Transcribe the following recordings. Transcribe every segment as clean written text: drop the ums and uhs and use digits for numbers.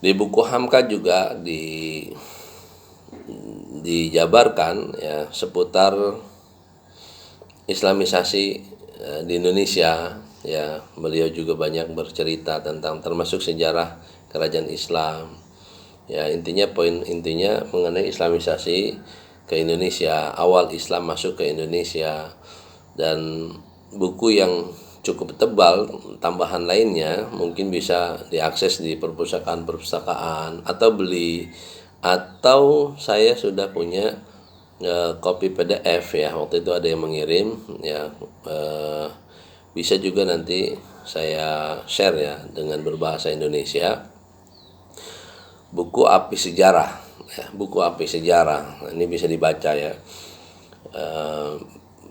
Di buku Hamka juga dijabarkan ya seputar Islamisasi di Indonesia. Ya, beliau juga banyak bercerita tentang termasuk sejarah kerajaan Islam. Ya, poin intinya mengenai Islamisasi ke Indonesia, awal Islam masuk ke Indonesia, dan buku yang cukup tebal. Tambahan lainnya mungkin bisa diakses di perpustakaan atau beli, atau saya sudah punya copy PDF ya, waktu itu ada yang mengirim ya. Bisa juga nanti saya share ya dengan berbahasa Indonesia, buku Api Sejarah ya, buku Api Sejarah. Ini bisa dibaca ya.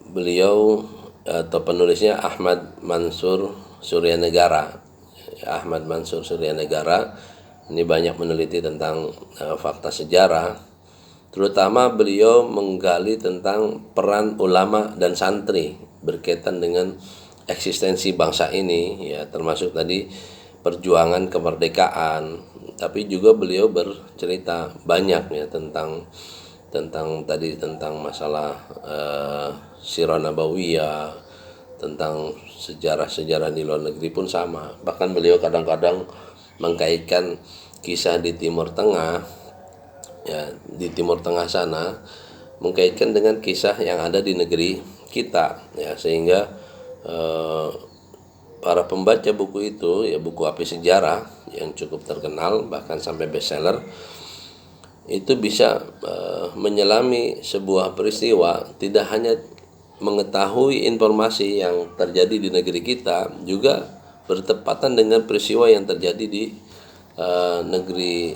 Beliau atau penulisnya Ahmad Mansur Suryanegara. Ahmad Mansur Suryanegara ini banyak meneliti tentang fakta sejarah, terutama beliau menggali tentang peran ulama dan santri berkaitan dengan eksistensi bangsa ini ya, termasuk tadi perjuangan kemerdekaan. Tapi juga beliau bercerita banyak ya tentang masalah Sirah Nabawiyah, tentang sejarah-sejarah di luar negeri pun sama. Bahkan beliau kadang-kadang mengkaitkan kisah di Timur Tengah ya, di Timur Tengah sana, mengkaitkan dengan kisah yang ada di negeri kita ya, sehingga para pembaca buku itu ya, buku Api Sejarah yang cukup terkenal bahkan sampai bestseller, itu bisa menyelami sebuah peristiwa, tidak hanya mengetahui informasi yang terjadi di negeri kita, juga bertepatan dengan peristiwa yang terjadi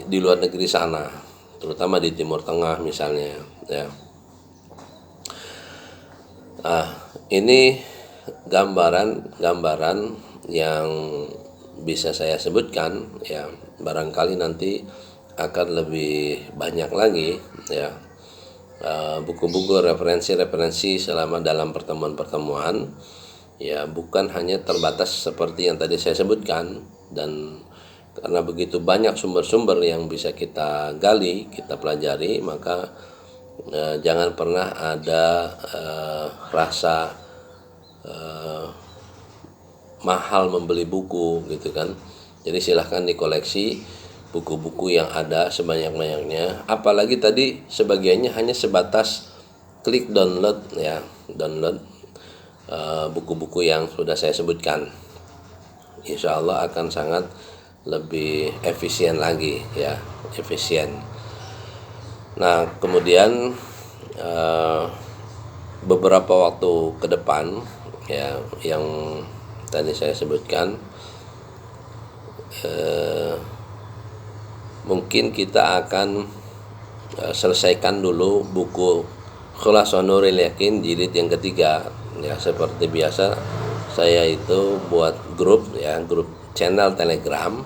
di luar negeri sana, terutama di Timur Tengah misalnya ya. Ini gambaran yang bisa saya sebutkan ya, barangkali nanti akan lebih banyak lagi ya buku-buku referensi selama dalam pertemuan-pertemuan ya, bukan hanya terbatas seperti yang tadi saya sebutkan. Dan karena begitu banyak sumber-sumber yang bisa kita gali, kita pelajari, maka jangan pernah ada rasa mahal membeli buku gitu kan. Jadi silahkan dikoleksi buku-buku yang ada sebanyak-banyaknya, apalagi tadi sebagiannya hanya sebatas klik download ya, buku-buku yang sudah saya sebutkan. Insya Allah akan sangat lebih efisien lagi ya, efisien. Nah, kemudian beberapa waktu ke depan ya, yang tadi saya sebutkan, mungkin kita akan selesaikan dulu buku Khulasatul Nuril Yakin jilid yang ketiga ya. Seperti biasa saya itu buat grup channel Telegram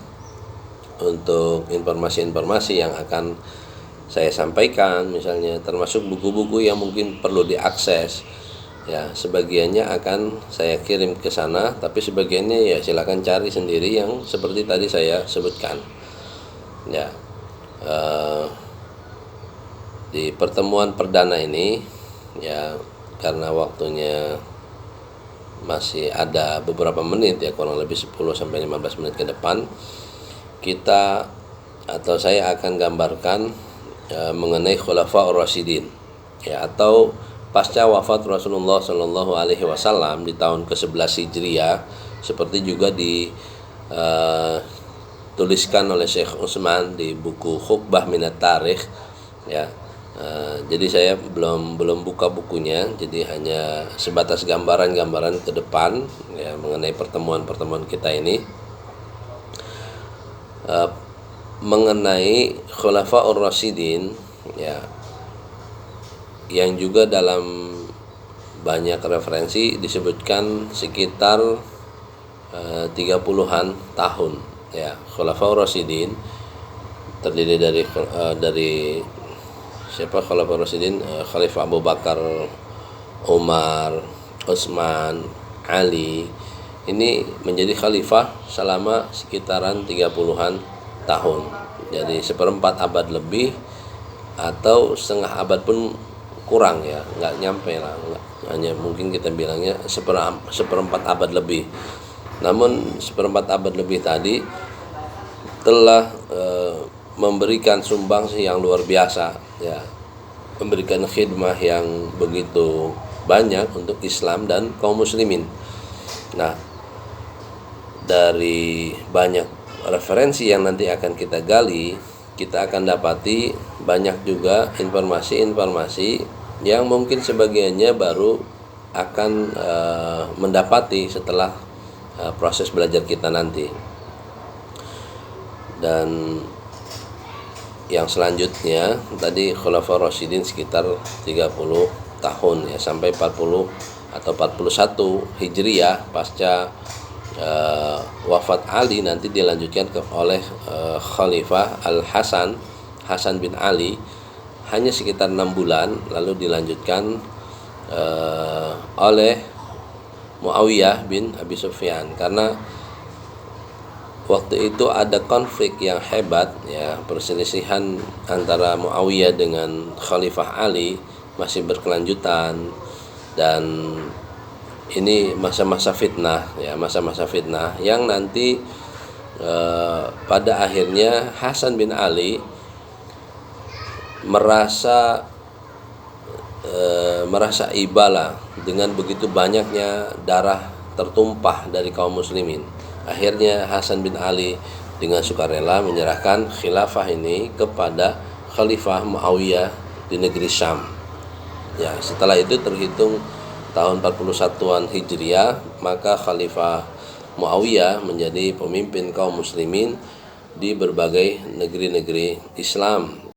untuk informasi-informasi yang akan saya sampaikan, misalnya termasuk buku-buku yang mungkin perlu diakses ya. Sebagiannya akan saya kirim ke sana, tapi sebagiannya ya silakan cari sendiri yang seperti tadi saya sebutkan ya. Di pertemuan perdana ini ya, karena waktunya masih ada beberapa menit ya, kurang lebih 10-15 menit ke depan, kita atau saya akan gambarkan mengenai Khulafaur Rasyidin ya, atau pasca wafat Rasulullah Shallallahu Alaihi Wasallam di tahun ke-11 Hijriah, seperti juga dituliskan oleh Syekh Utsman di buku Hukbah Minat Tarikh ya. Jadi saya belum buka bukunya, jadi hanya sebatas gambaran-gambaran ke depan ya mengenai pertemuan-pertemuan kita ini, mengenai Khulafaur Rasyidin ya, yang juga dalam banyak referensi disebutkan sekitar 30-an tahun ya. Khulafaur Rasyidin terdiri dari siapa? Khulafaur Rasyidin, Khalifah Abu Bakar, Umar, Utsman, Ali. Ini menjadi khalifah selama sekitaran 30-an tahun. Jadi seperempat abad lebih atau setengah abad pun kurang ya, nggak nyampe lah, hanya mungkin kita bilangnya seperempat abad lebih. Namun seperempat abad lebih tadi telah memberikan sumbangsi yang luar biasa ya, memberikan khidmah yang begitu banyak untuk Islam dan kaum muslimin. Nah, dari banyak referensi yang nanti akan kita gali, kita akan dapati banyak juga informasi-informasi yang mungkin sebagiannya baru akan mendapati setelah proses belajar kita nanti. Dan yang selanjutnya tadi Khulafaur Rasyidin sekitar 30 tahun ya, sampai 40 atau 41 Hijriah pasca wafat Ali, nanti dilanjutkan oleh Khalifah Hasan bin Ali, hanya sekitar 6 bulan, lalu dilanjutkan oleh Muawiyah bin Abi Sufyan. Karena waktu itu ada konflik yang hebat ya, perselisihan antara Muawiyah dengan Khalifah Ali masih berkelanjutan, dan ini masa-masa fitnah ya, masa-masa fitnah yang nanti pada akhirnya Hasan bin Ali merasa ibalah dengan begitu banyaknya darah tertumpah dari kaum muslimin. Akhirnya Hasan bin Ali dengan sukarela menyerahkan khilafah ini kepada Khalifah Muawiyah di negeri Syam. Ya, setelah itu terhitung tahun 41-an Hijriah, maka Khalifah Muawiyah menjadi pemimpin kaum muslimin di berbagai negeri-negeri Islam.